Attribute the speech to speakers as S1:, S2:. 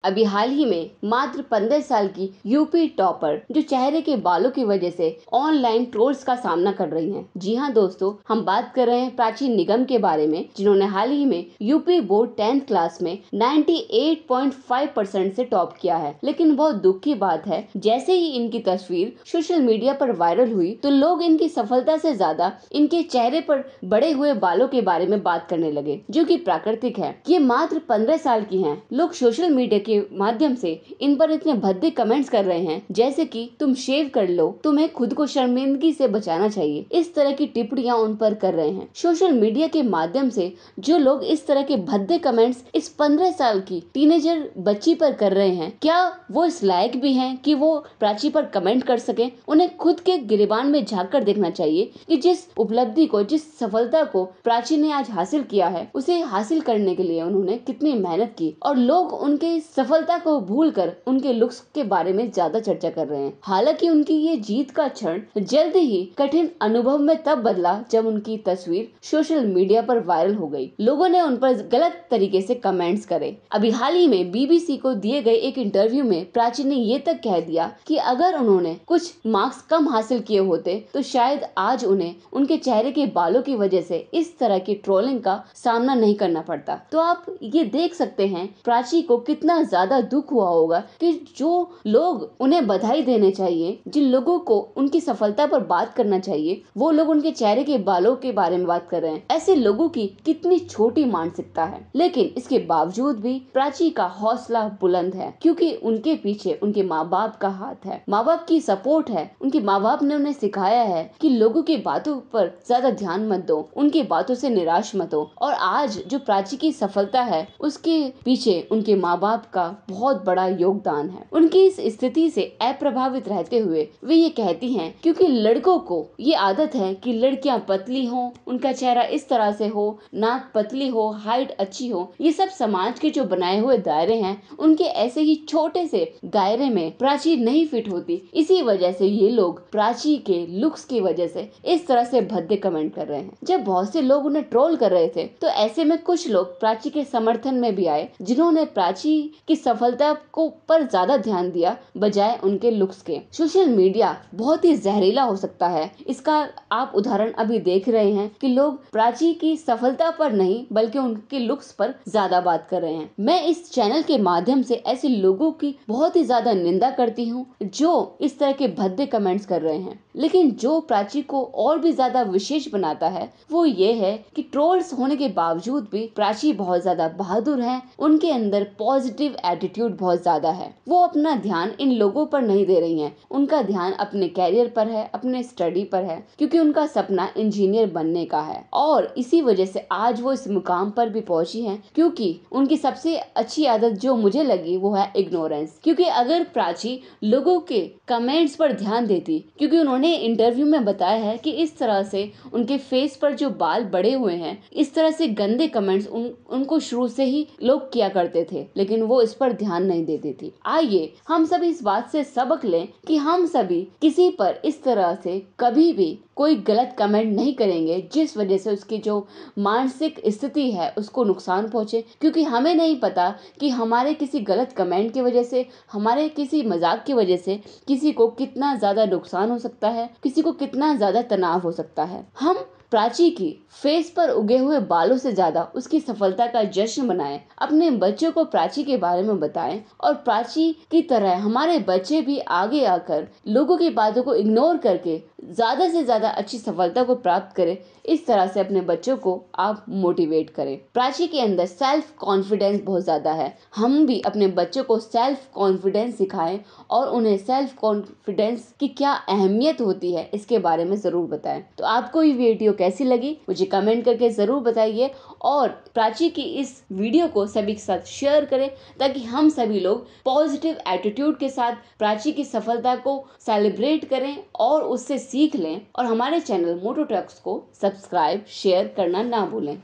S1: अभी हाल ही में मात्र 15 साल की यूपी टॉपर जो चेहरे के बालों की वजह से ऑनलाइन ट्रोल्स का सामना कर रही हैं। जी हां दोस्तों, हम बात कर रहे हैं प्राची निगम के बारे में, जिन्होंने हाल ही में यूपी बोर्ड 10th क्लास में 98.5% से टॉप किया है। लेकिन बहुत दुख की बात है, जैसे ही इनकी तस्वीर सोशल मीडिया पर वायरल हुई तो लोग इनकी सफलता से ज्यादा इनके चेहरे पर बड़े हुए बालों के बारे में बात करने लगे, जो कि प्राकृतिक है। ये मात्र 15 साल की हैं। लोग सोशल मीडिया के माध्यम से इन पर इतने भद्दे कमेंट्स कर रहे हैं, जैसे कि तुम शेव कर लो, तुम्हें खुद को शर्मिंदगी से बचाना चाहिए। इस तरह की टिप्पणियां उन पर कर रहे हैं। सोशल मीडिया के माध्यम से जो लोग इस तरह के भद्दे कमेंट्स इस 15 साल की टीनेजर बच्ची पर कर रहे हैं, क्या वो इस लायक भी हैं कि वो प्राची पर कमेंट कर सके? उन्हें खुद के गिरेबान में झांक कर देखना चाहिए कि जिस उपलब्धि को, जिस सफलता को प्राची ने आज हासिल किया है, उसे हासिल करने के लिए उन्होंने कितनी मेहनत की। और लोग उनके सफलता को भूलकर उनके लुक्स के बारे में ज्यादा चर्चा कर रहे हैं। हालांकि उनकी ये जीत का क्षण जल्द ही कठिन अनुभव में तब बदला जब उनकी तस्वीर सोशल मीडिया पर वायरल हो गई। लोगों ने उन पर गलत तरीके से कमेंट्स करे। अभी हाल ही में बीबीसी को दिए गए एक इंटरव्यू में प्राची ने ये तक कह दिया कि अगर उन्होंने कुछ मार्क्स कम हासिल किए होते तो शायद आज उन्हें उनके चेहरे के बालों की वजह से इस तरह की ट्रोलिंग का सामना नहीं करना पड़ता। तो आप ये देख सकते हैं प्राची को कितना ज्यादा दुख हुआ होगा कि जो लोग उन्हें बधाई देने चाहिए, जिन लोगों को उनकी सफलता पर बात करना चाहिए, वो लोग उनके चेहरे के बालों के बारे में बात कर रहे हैं। ऐसे लोगों की कितनी छोटी मानसिकता है। लेकिन इसके बावजूद भी प्राची का हौसला बुलंद है, क्योंकि उनके पीछे उनके माँ बाप का हाथ है, माँ बाप की सपोर्ट है। उनके माँ बाप ने उन्हें सिखाया है कि लोगों की बातों पर ज्यादा ध्यान मत दो, उनकी बातों से निराश मत हो। और आज जो प्राची की सफलता है, उसके पीछे उनके माँ बाप का बहुत बड़ा योगदान है। उनकी इस स्थिति से अप्रभावित रहते हुए वे ये कहती हैं, क्योंकि लड़कों को ये आदत है कि लड़कियां पतली हो, उनका चेहरा इस तरह से हो, नाक पतली हो, हाइट अच्छी हो। ये सब समाज के जो बनाए हुए दायरे हैं, उनके ऐसे ही छोटे से दायरे में प्राची नहीं फिट होती। इसी वजह से ये लोग प्राची के लुक्स की वजह से इस तरह से भद्दे कमेंट कर रहे हैं। जब बहुत से लोग उन्हें ट्रोल कर रहे थे तो ऐसे में कुछ लोग प्राची के समर्थन में भी आए, जिन्होंने प्राची की सफलता को पर ज्यादा ध्यान दिया बजाय उनके लुक्स के। सोशल मीडिया बहुत ही जहरीला हो सकता है। इसका आप उदाहरण अभी देख रहे हैं कि लोग प्राची की सफलता पर नहीं बल्कि उनके लुक्स पर ज्यादा बात कर रहे हैं। मैं इस चैनल के माध्यम से ऐसे लोगों की बहुत ही ज्यादा निंदा करती हूँ जो इस तरह के भद्दे कमेंट्स कर रहे हैं। लेकिन जो प्राची को और भी ज्यादा विशेष बनाता है वो ये है कि ट्रोल्स होने के बावजूद भी प्राची बहुत ज्यादा बहादुर है। उनके अंदर पॉजिटिव एटीट्यूड बहुत ज्यादा है। वो अपना ध्यान इन लोगों पर नहीं दे रही हैं। उनका ध्यान अपने कैरियर पर है, अपने स्टडी पर है, क्योंकि उनका सपना इंजीनियर बनने का है। और इसी वजह से आज वो इस मुकाम पर भी पहुंची हैं, क्योंकि उनकी सबसे अच्छी आदत जो मुझे लगी वो है इग्नोरेंस। क्योंकि अगर प्राची लोगों के कमेंट्स पर ध्यान देती, क्योंकि उन्होंने इंटरव्यू में बताया है कि इस तरह से उनके फेस पर जो बाल बड़े हुए हैं, इस तरह से गंदे कमेंट्स उनको शुरू से ही लोग किया करते थे, लेकिन वो इस पर ध्यान नहीं देती थी। आइए हम सभी इस बात से सबक लें कि हम सभी किसी पर इस तरह से कभी भी कोई गलत कमेंट नहीं करेंगे जिस वजह से उसकी जो मानसिक स्थिति है उसको नुकसान पहुंचे। क्योंकि हमें नहीं पता कि हमारे किसी गलत कमेंट की वजह से, हमारे किसी मजाक की वजह से किसी को कितना ज्यादा नुकसान हो सकता है, किसी को कितना ज्यादा तनाव हो सकता है। हम प्राची की फेस पर उगे हुए बालों से ज्यादा उसकी सफलता का जश्न मनाएं, अपने बच्चों को प्राची के बारे में बताएं और प्राची की तरह हमारे बच्चे भी आगे आकर लोगों की बातों को इग्नोर करके ज्यादा से ज्यादा अच्छी सफलता को प्राप्त करें। इस तरह से अपने बच्चों को आप मोटिवेट करें। प्राची के अंदर सेल्फ कॉन्फिडेंस बहुत ज्यादा है। हम भी अपने बच्चों को सेल्फ कॉन्फिडेंस सिखाएं और उन्हें सेल्फ कॉन्फिडेंस की क्या अहमियत होती है इसके बारे में जरूर बताएं। तो आपको ये वीडियो कैसी लगी मुझे कमेंट करके जरूर बताइए और प्राची की इस वीडियो को सभी के साथ शेयर करें, ताकि हम सभी लोग पॉजिटिव एटीट्यूड के साथ प्राची की सफलता को सेलिब्रेट करें और उससे सीख लें। और हमारे चैनल मोटो टॉक्स को सब्सक्राइब शेयर करना ना भूलें।